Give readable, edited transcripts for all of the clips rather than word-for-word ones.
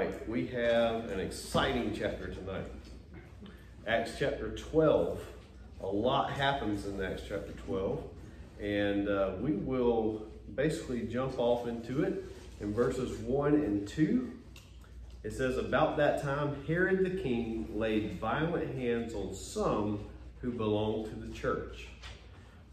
right, we have an exciting chapter tonight. Acts chapter 12. A lot happens in Acts chapter 12, and we will basically jump off into it in verses 1 and 2. It says, about that time, Herod the king laid violent hands on some who belonged to the church.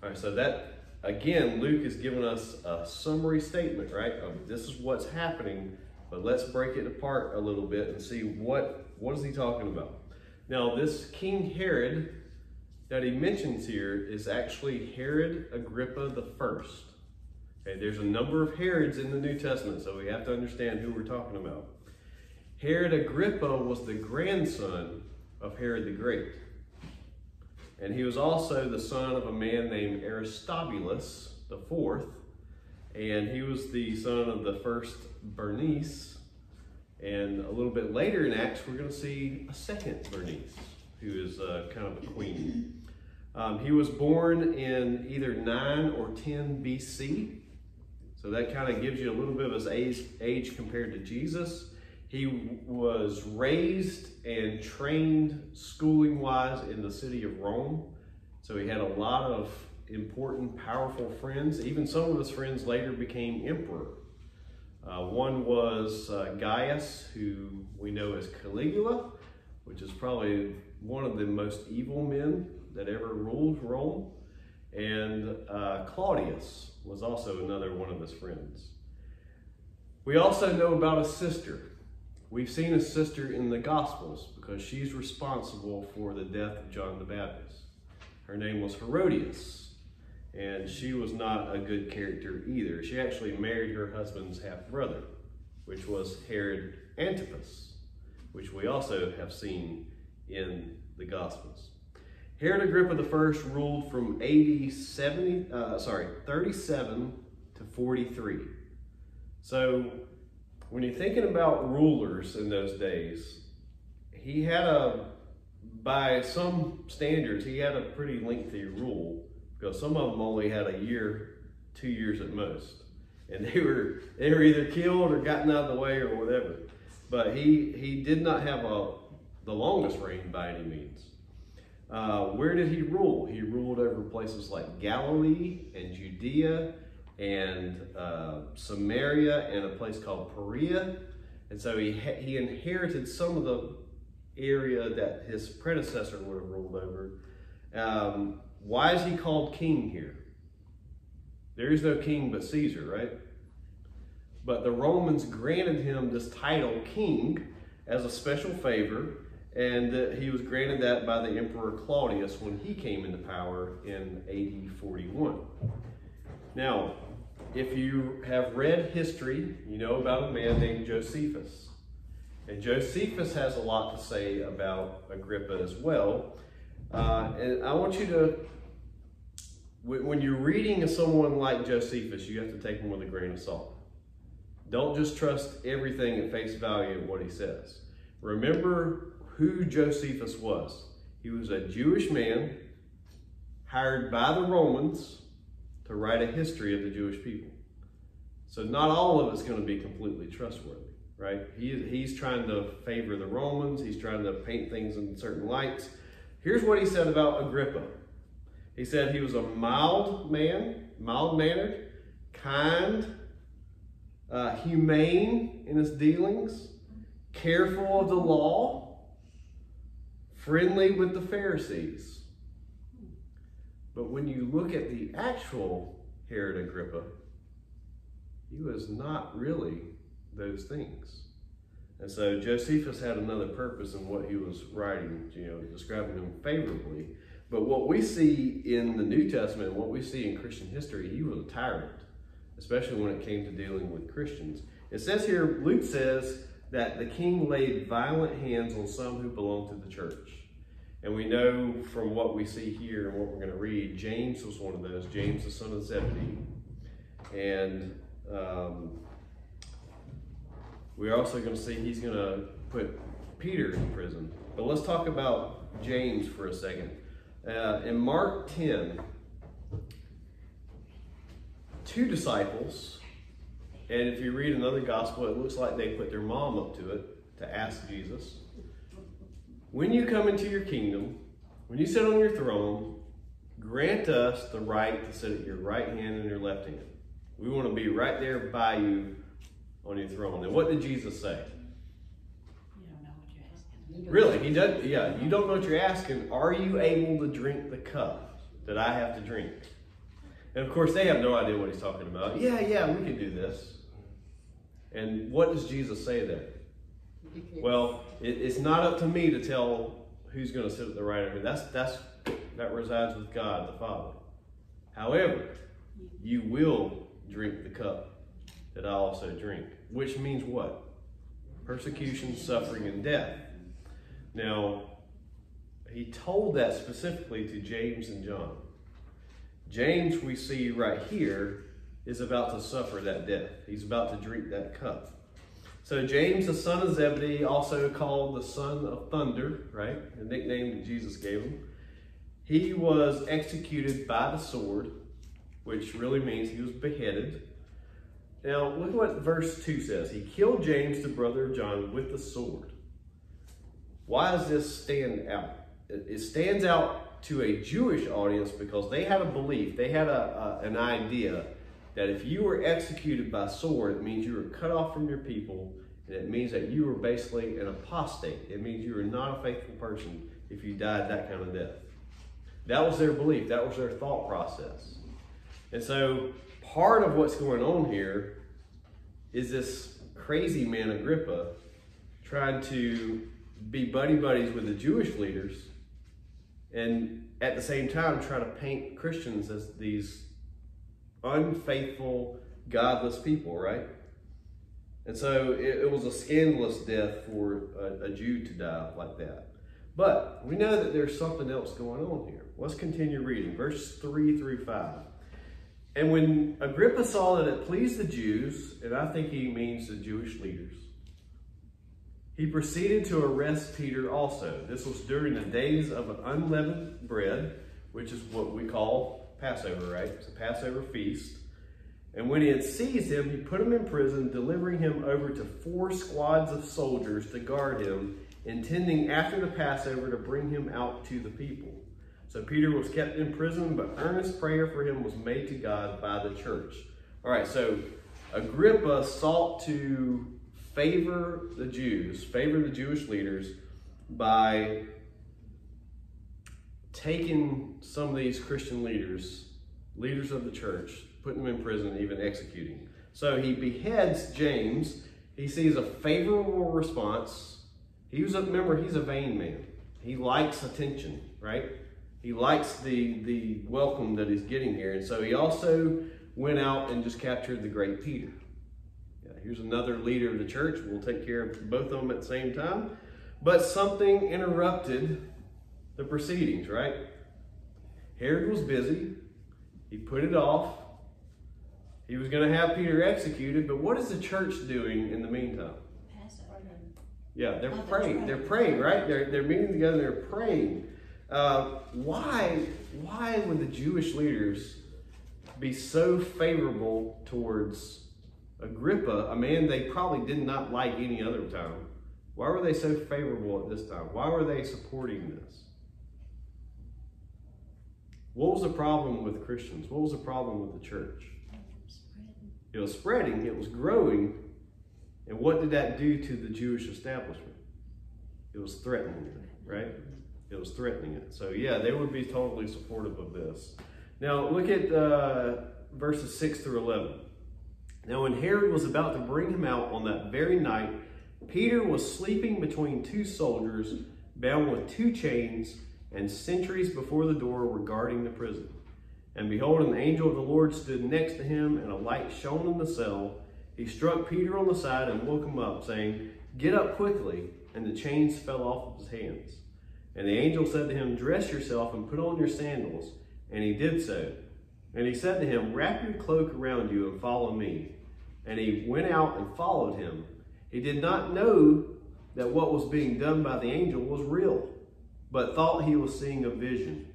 All right, so that, again, Luke is giving us a summary statement, right? This is what's happening, but let's break it apart a little bit and see what is he talking about. Now, this King Herod that he mentions here is actually Herod Agrippa the First. Okay, there's a number of Herods in the New Testament, so we have to understand who we're talking about. Herod Agrippa was the grandson of Herod the Great. And he was also the son of a man named Aristobulus the Fourth. And he was the son of the first Bernice. And a little bit later in Acts, we're going to see a second Bernice, who is kind of a queen. He was born in either 9 or 10 BC. So that kind of gives you a little bit of his age compared to Jesus. He was raised and trained schooling-wise in the city of Rome. So he had a lot of important, powerful friends. Even some of his friends later became emperor. One was Gaius, who we know as Caligula, which is probably one of the most evil men that ever ruled Rome. And Claudius was also another one of his friends. We also know about his sister. We've seen his sister in the Gospels because she's responsible for the death of John the Baptist. Her name was Herodias, and she was not a good character either. She actually married her husband's half-brother, which was Herod Antipas, which we also have seen in the Gospels. Herod Agrippa I ruled from AD 37 to 43. So when you're thinking about rulers in those days, he had by some standards, he had a pretty lengthy rule, because some of them only had a year, 2 years at most. And they were either killed or gotten out of the way or whatever. But he did not have the longest reign by any means. Where did he rule? He ruled over places like Galilee and Judea and Samaria and a place called Perea. And so he inherited some of the area that his predecessor would have ruled over. Why is he called king here? There is no king but Caesar, right? But the Romans granted him this title, king, as a special favor, and he was granted that by the Emperor Claudius when he came into power in AD 41. Now, if you have read history, you know about a man named Josephus. And Josephus has a lot to say about Agrippa as well. And I want you to, when you're reading of someone like Josephus, you have to take him with a grain of salt. Don't just trust everything at face value of what he says. Remember who Josephus was. He was a Jewish man hired by the Romans to write a history of the Jewish people. So not all of it's going to be completely trustworthy, right? He's trying to favor the Romans. He's trying to paint things in certain lights. Here's what he said about Agrippa. He said he was a mild man, mild-mannered, kind, humane in his dealings, careful of the law, friendly with the Pharisees. But when you look at the actual Herod Agrippa, he was not really those things. And so Josephus had another purpose in what he was writing, describing him favorably. But what we see in the New Testament, what we see in Christian history, he was a tyrant, especially when it came to dealing with Christians. It says here, Luke says that the king laid violent hands on some who belonged to the church. And we know from what we see here and what we're going to read, James was one of those. James, the son of Zebedee. And we're also going to see he's going to put Peter in prison. But let's talk about James for a second. In Mark 10, 2 disciples, and if you read another gospel, it looks like they put their mom up to it, to ask Jesus, when you come into your kingdom, when you sit on your throne, grant us the right to sit at your right hand and your left hand. We want to be right there by you on your throne. And what did Jesus say? You don't know what you're asking. Really, he doesn't. Yeah, you don't know what you're asking. Are you able to drink the cup that I have to drink? And of course, they have no idea what he's talking about. Yeah, we can do this. And what does Jesus say there? Well, it's not up to me to tell who's going to sit at the right hand. That resides with God the Father. However, you will drink the cup that I also drink, which means what? Persecution, suffering, and death. Now, he told that specifically to James and John. James, we see right here, is about to suffer that death. He's about to drink that cup. So James, the son of Zebedee, also called the son of thunder, right? The nickname that Jesus gave him. He was executed by the sword, which really means he was beheaded. Now, look what verse 2 says. He killed James, the brother of John, with the sword. Why does this stand out? It stands out to a Jewish audience because they had a belief, they had an idea that if you were executed by sword, it means you were cut off from your people, and it means that you were basically an apostate. It means you were not a faithful person if you died that kind of death. That was their belief. That was their thought process. And so part of what's going on here is this crazy man Agrippa trying to be buddy-buddies with the Jewish leaders and at the same time try to paint Christians as these unfaithful, godless people, right? And so it was a scandalous death for a Jew to die like that. But we know that there's something else going on here. Let's continue reading, verse 3 through 5. And when Agrippa saw that it pleased the Jews, and I think he means the Jewish leaders, he proceeded to arrest Peter also. This was during the days of an unleavened bread, which is what we call Passover, right? It's a Passover feast. And when he had seized him, he put him in prison, delivering him over to 4 squads of soldiers to guard him, intending after the Passover to bring him out to the people. So Peter was kept in prison, but earnest prayer for him was made to God by the church. All right, so Agrippa sought to favor the Jews, favor the Jewish leaders by taking some of these Christian leaders of the church, putting them in prison, and even executing. So he beheads James. He sees a favorable response. Remember, he's a vain man. He likes attention, right? He likes the welcome that he's getting here. And so he also went out and just captured the great Peter. Yeah, here's another leader of the church. We'll take care of both of them at the same time. But something interrupted the proceedings, right? Herod was busy. He put it off. He was going to have Peter executed. But what is the church doing in the meantime? Yeah, they're praying. They're praying, right? They're meeting together. They're praying. Why would the Jewish leaders be so favorable towards Agrippa, a man they probably did not like any other time? Why were they so favorable at this time? Why were they supporting this? What was the problem with Christians? What was the problem with the church? It was spreading. It was growing. And what did that do to the Jewish establishment? It was threatening it, right? It was threatening it. So yeah, they would be totally supportive of this. Now look at verses 6 through 11. Now when Herod was about to bring him out on that very night, Peter was sleeping between 2 soldiers, bound with 2 chains, and sentries before the door were guarding the prison. And behold, an angel of the Lord stood next to him, and a light shone in the cell. He struck Peter on the side and woke him up, saying, "Get up quickly." And the chains fell off of his hands. And the angel said to him, "Dress yourself and put on your sandals." And he did so. And he said to him, "Wrap your cloak around you and follow me." And he went out and followed him. He did not know that what was being done by the angel was real, but thought he was seeing a vision.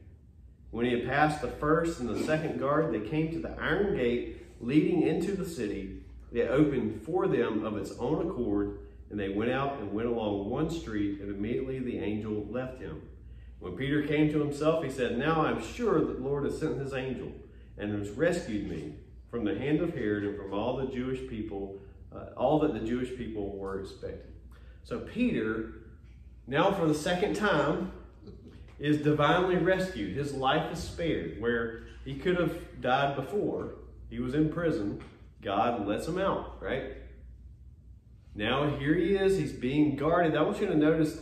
When he had passed the first and the second guard, they came to the iron gate leading into the city. It opened for them of its own accord, And they went out and went along one street, and immediately the angel left him. When Peter came to himself, he said, "Now I'm sure that the Lord has sent his angel and has rescued me from the hand of Herod and from all the Jewish people, all that the Jewish people were expecting." So Peter, now for the second time, is divinely rescued. His life is spared. Where he could have died before, he was in prison, God lets him out, right? Now here he is, he's being guarded. I want you to notice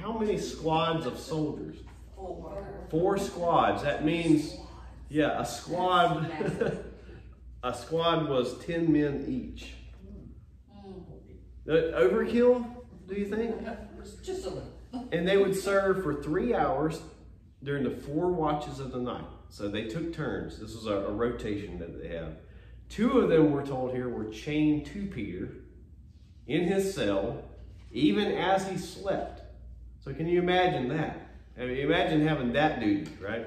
how many squads of soldiers? 4 squads. That means, yeah, a squad was 10 men each. Overkill, do you think? Just a little. And they would serve for 3 hours during the 4 watches of the night. So they took turns. This was a rotation that they have. 2 of them, we're told here, were chained to Peter in his cell, even as he slept. So can you imagine that? I mean, imagine having that duty, right?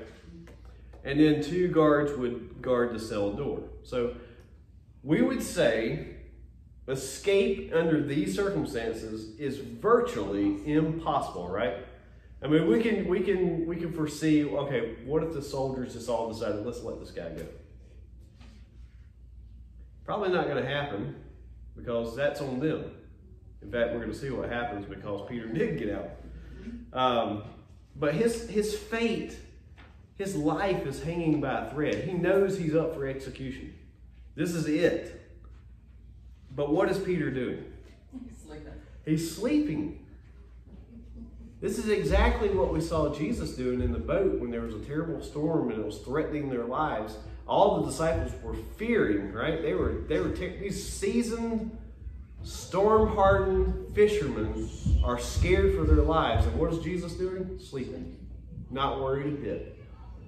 And then 2 guards would guard the cell door. So we would say escape under these circumstances is virtually impossible, right? I mean, we can foresee, okay, what if the soldiers just all decided, let's let this guy go? Probably not going to happen, because that's on them. In fact, we're going to see what happens because Peter did get out. But his fate, his life is hanging by a thread. He knows he's up for execution. This is it. But what is Peter doing? He's sleeping. This is exactly what we saw Jesus doing in the boat when there was a terrible storm and it was threatening their lives. All the disciples were fearing, right? They were these seasoned, storm-hardened fishermen are scared for their lives. And what is Jesus doing? Sleeping. Not worried a bit.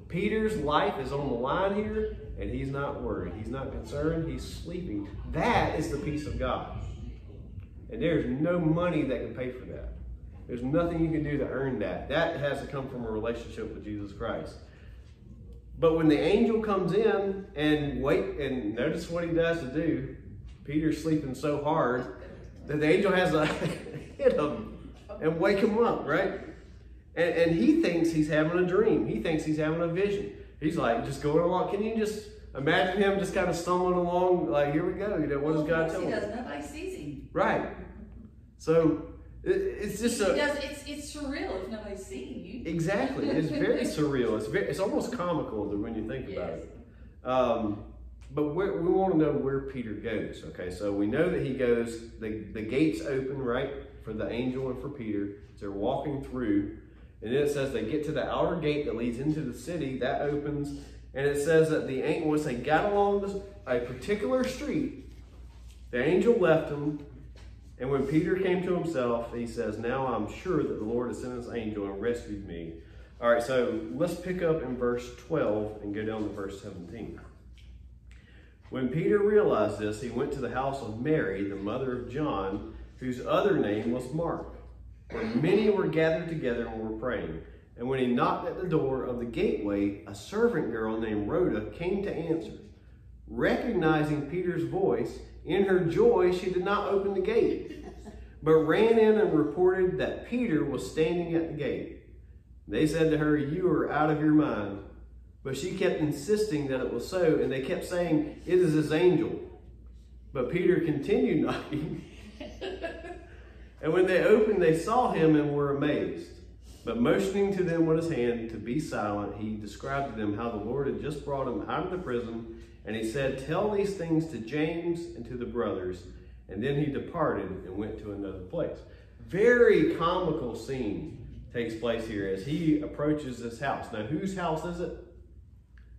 Peter's life is on the line here, and he's not worried. He's not concerned. He's sleeping. That is the peace of God. And there's no money that can pay for that. There's nothing you can do to earn that. That has to come from a relationship with Jesus Christ. But when the angel comes in and notice what he does to do. Peter's sleeping so hard that the angel has to hit him and wake him up, right? And he thinks he's having a dream. He thinks he's having a vision. He's like just going along. Can you just imagine him just kind of stumbling along like, here we go. You know, what does God tell him? Nobody sees him. Right. So it's just it's surreal if nobody's seeing you. Exactly. It's very surreal. It's almost comical when you think about it. But we want to know where Peter goes. Okay, so we know that he goes, the gates open, right, for the angel and for Peter. So they're walking through. And then it says they get to the outer gate that leads into the city. That opens. And it says that once they got along a particular street, the angel left them. And when Peter came to himself, he says, "Now I'm sure that the Lord has sent his angel and rescued me." All right, so let's pick up in verse 12 and go down to verse 17. When Peter realized this, he went to the house of Mary, the mother of John, whose other name was Mark, where many were gathered together and were praying. And when he knocked at the door of the gateway, a servant girl named Rhoda came to answer. Recognizing Peter's voice, in her joy, she did not open the gate, but ran in and reported that Peter was standing at the gate. They said to her, "You are out of your mind." But she kept insisting that it was so, and they kept saying, "It is his angel." But Peter continued knocking. And when they opened, they saw him and were amazed. But motioning to them with his hand to be silent, he described to them how the Lord had just brought him out of the prison. And he said, "Tell these things to James and to the brothers." And then he departed and went to another place. Very comical scene takes place here as he approaches this house. Now, whose house is it?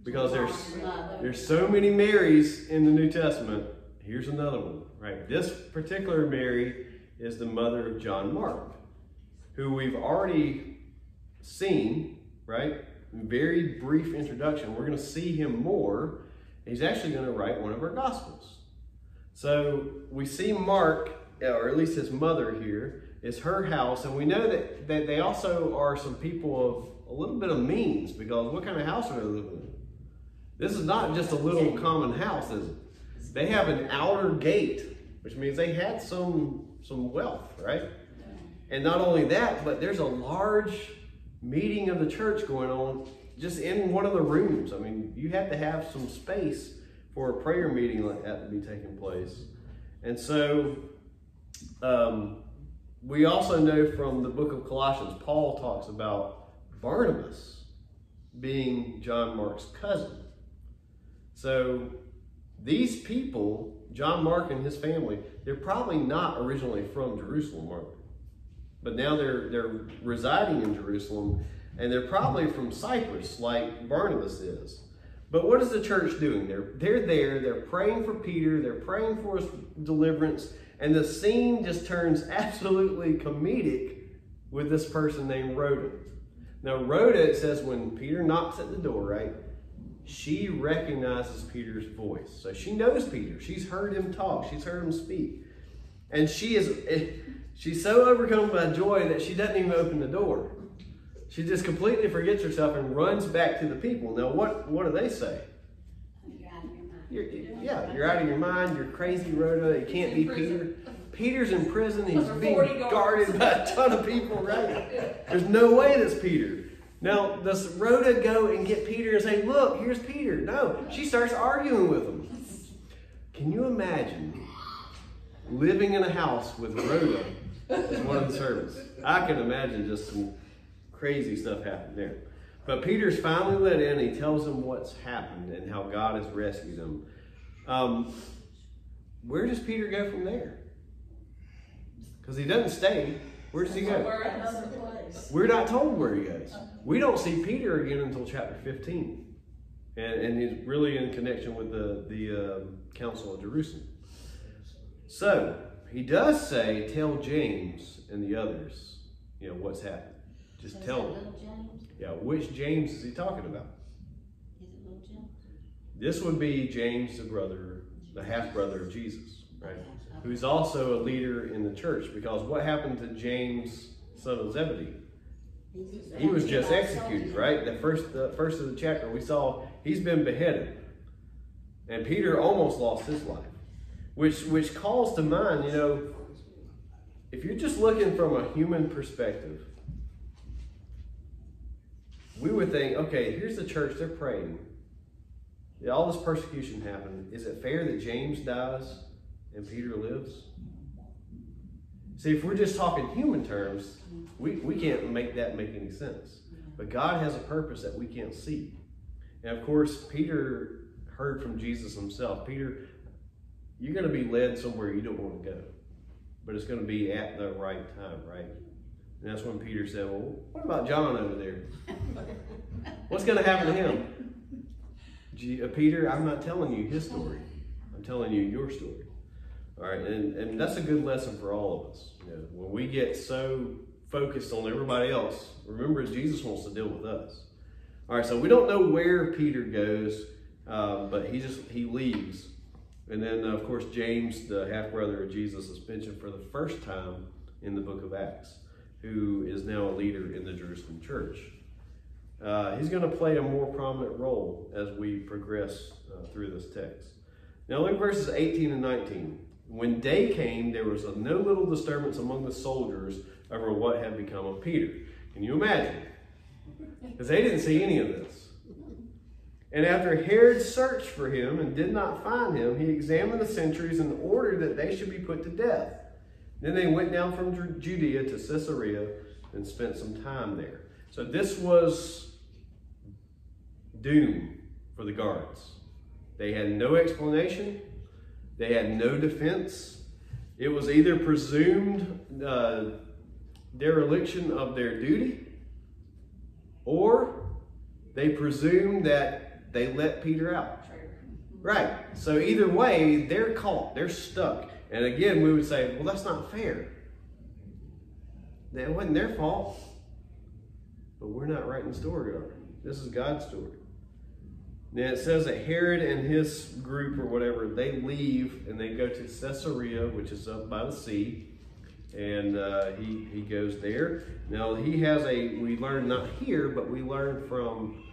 Because there's so many Marys in the New Testament. Here's another one, right? This particular Mary is the mother of John Mark, who we've already seen, right? Very brief introduction. We're going to see him more. He's actually going to write one of our Gospels. So we see Mark, or at least his mother here, is her house. And we know that they also are some people of a little bit of means, because what kind of house are they living in? This is not just a little common house, is it? They have an outer gate, which means they had some some wealth, right? And not only that, but there's a large meeting of the church going on just in one of the rooms. I mean, you have to have some space for a prayer meeting like that to be taking place. And so we also know from the book of Colossians, Paul talks about Barnabas being John Mark's cousin. So these people, John Mark and his family, they're probably not originally from Jerusalem, are they? But now they're residing in Jerusalem, and they're probably from Cyprus, like Barnabas is. But what is the church doing? They're there, they're praying for Peter, they're praying for his deliverance, and the scene just turns absolutely comedic with this person named Rhoda. Now, Rhoda, it says when Peter knocks at the door, right, she recognizes Peter's voice. So she knows Peter. She's heard him talk. She's heard him speak. And she's so overcome by joy that she doesn't even open the door. She just completely forgets herself and runs back to the people. Now, what do they say? You're out of your mind. You're out of your mind. You're crazy, Rhoda. It can't be Peter. Peter's in prison. He's being guarded by a ton of people, right? There's no way that's Peter. Now, does Rhoda go and get Peter and say, look, here's Peter? No, she starts arguing with him. Can you imagine living in a house with Rhoda as one of the servants? I can imagine just some crazy stuff happened there. But Peter's finally let in. He tells them what's happened and how God has rescued him. Where does Peter go from there? Because he doesn't stay. Where does he go? We're not told where he goes. We don't see Peter again until chapter 15. And he's really in connection with the Council of Jerusalem. So, he does say, tell James and the others, what's happened. Just tell them. Little James? Yeah, which James is he talking about? Is it little James? This would be James, the half-brother of Jesus, right? Who's also a leader in the church, because what happened to James, son of Zebedee? He was just executed, right? The first of the chapter we saw, he's been beheaded. And Peter almost lost his life. Which calls to mind, if you're just looking from a human perspective, we would think, okay, here's the church, they're praying. All this persecution happened. Is it fair that James dies and Peter lives? See, if we're just talking human terms, we can't make that make any sense. But God has a purpose that we can't see. And of course, Peter heard from Jesus himself. Peter, you're going to be led somewhere you don't want to go. But it's going to be at the right time, right? And that's when Peter said, well, what about John over there? What's going to happen to him? Peter, I'm not telling you his story. I'm telling you your story. All right, and that's a good lesson for all of us. When we get so focused on everybody else, remember Jesus wants to deal with us. All right, so we don't know where Peter goes, but he leaves. And then, of course, James, the half-brother of Jesus, is mentioned for the first time in the book of Acts, who is now a leader in the Jerusalem church. He's going to play a more prominent role as we progress through this text. Now look at verses 18 and 19. When day came, there was no little disturbance among the soldiers over what had become of Peter. Can you imagine? Because they didn't see any of this. And after Herod searched for him and did not find him, he examined the sentries and ordered that they should be put to death. Then they went down from Judea to Caesarea and spent some time there. So this was doom for the guards. They had no explanation. They had no defense. It was either presumed dereliction of their duty, or they presumed that they let Peter out. Right. So either way, they're caught. They're stuck. And again, we would say, well, that's not fair. That wasn't their fault. But we're not writing the story, are we? This is God's story. Now it says that Herod and his group or whatever, they leave and they go to Caesarea, which is up by the sea. And he goes there. Now he has we learn not here, but we learn from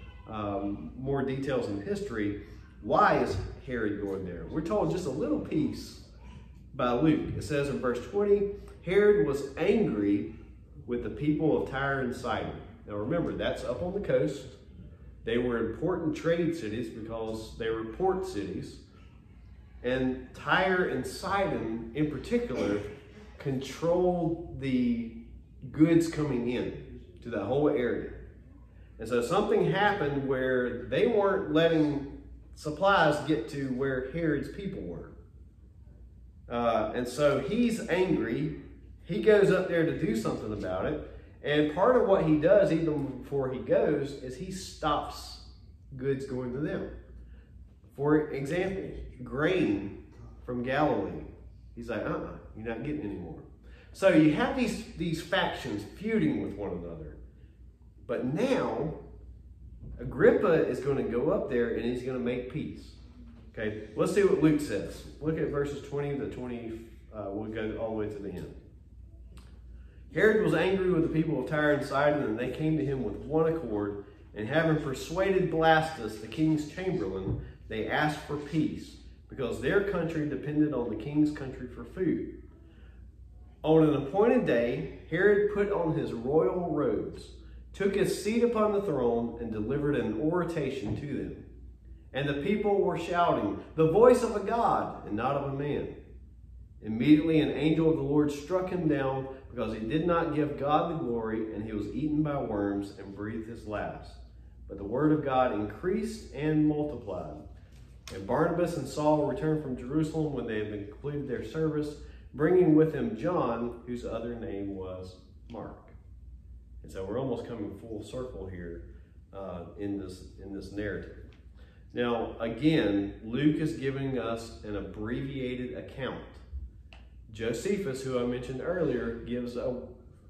more details in history. Why is Herod going there? We're told just a little piece by Luke. It says in verse 20, Herod was angry with the people of Tyre and Sidon. Now remember, that's up on the coast. They were important trade cities because they were port cities. And Tyre and Sidon, in particular, controlled the goods coming in to that whole area. And so something happened where they weren't letting supplies get to where Herod's people were. And so he's angry. He goes up there to do something about it. And part of what he does, even before he goes, is he stops goods going to them. For example, grain from Galilee. He's like, you're not getting any more. So you have these factions feuding with one another. But now, Agrippa is going to go up there and he's going to make peace. Okay, let's see what Luke says. Look at verses 20 to 20. We'll go all the way to the end. Herod was angry with the people of Tyre and Sidon, and they came to him with one accord, and having persuaded Blastus, the king's chamberlain, they asked for peace, because their country depended on the king's country for food. On an appointed day, Herod put on his royal robes, took his seat upon the throne, and delivered an oration to them. And the people were shouting, "The voice of a God, and not of a man." Immediately an angel of the Lord struck him down, because he did not give God the glory, and he was eaten by worms and breathed his last. But the word of God increased and multiplied. And Barnabas and Saul returned from Jerusalem when they had been completed their service, bringing with them John, whose other name was Mark. And so we're almost coming full circle here in this narrative. Now, again, Luke is giving us an abbreviated account. Josephus, who I mentioned earlier, gives a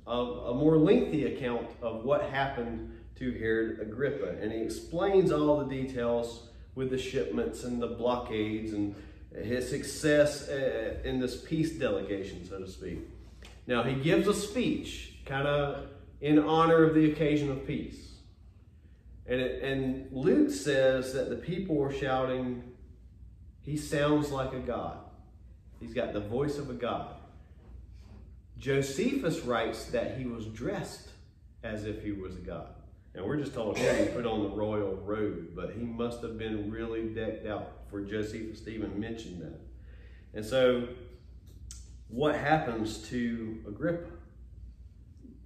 more lengthy account of what happened to Herod Agrippa. And he explains all the details with the shipments and the blockades and his success in this peace delegation, so to speak. Now, he gives a speech kind of in honor of the occasion of peace. And Luke says that the people were shouting, "He sounds like a god. He's got the voice of a god." Josephus writes that he was dressed as if he was a god. And we're just told here he put on the royal robe, but he must have been really decked out for Josephus to even mention that. And so what happens to Agrippa?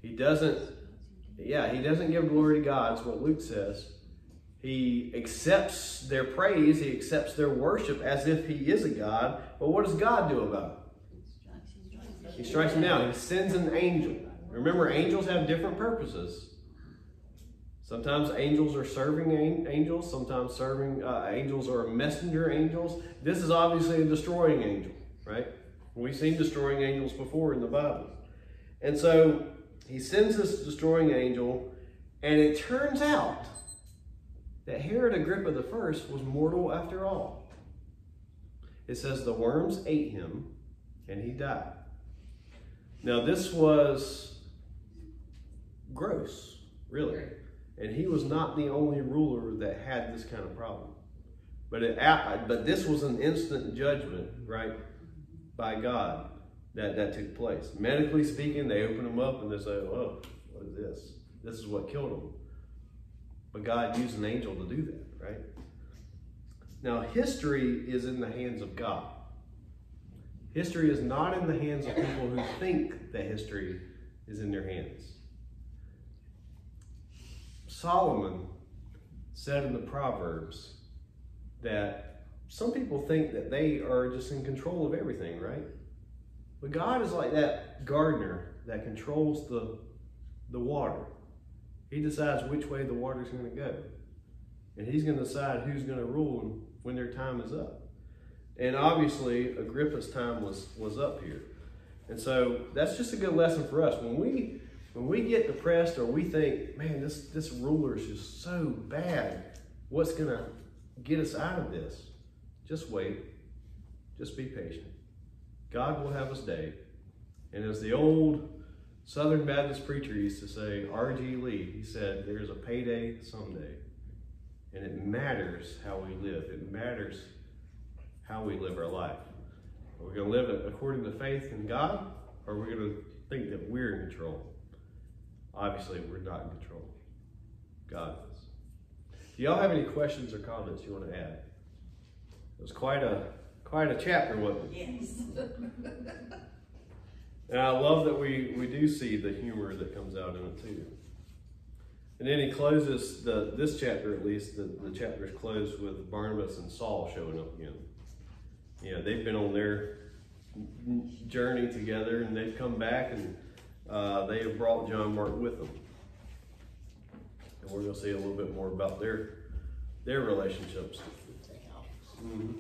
He doesn't give glory to God, is what Luke says. He accepts their praise, he accepts their worship as if he is a god. But what does God do about it? He strikes him down. He sends an angel. Remember, angels have different purposes. Sometimes angels are serving angels. Sometimes angels are messenger angels. This is obviously a destroying angel, right? We've seen destroying angels before in the Bible. And so he sends this destroying angel, and it turns out that Herod Agrippa I was mortal after all. It says the worms ate him, and he died. Now this was gross, really. And he was not the only ruler that had this kind of problem. But this was an instant judgment, right, by God that took place. Medically speaking, they open him up and they say, "Oh, what is this? This is what killed him." But God used an angel to do that, right? Now, history is in the hands of God. History is not in the hands of people who think that history is in their hands. Solomon said in the Proverbs that some people think that they are just in control of everything, right? But God is like that gardener that controls the water. He decides which way the water's going to go. And he's going to decide who's going to rule when their time is up. And obviously, Agrippa's time was up here. And so that's just a good lesson for us. When we get depressed or we think, "Man, this ruler is just so bad, what's going to get us out of this?" Just wait. Just be patient. God will have his day. And as the old Southern Baptist preacher used to say, R.G. Lee, he said, "There's a payday someday." And it matters how we live. It matters how we live our life. Are we going to live according to faith in God? Are we going to think that we're in control? Obviously, we're not in control. God is. Do y'all have any questions or comments you want to add? It was quite a chapter, wasn't it? Yes. And I love that we do see the humor that comes out in it too. And then he closes this chapter, at least the chapter is closed with Barnabas and Saul showing up again. Yeah, they've been on their journey together, and they've come back, and they have brought John Mark with them. And we're going to see a little bit more about their relationships. Mm-hmm.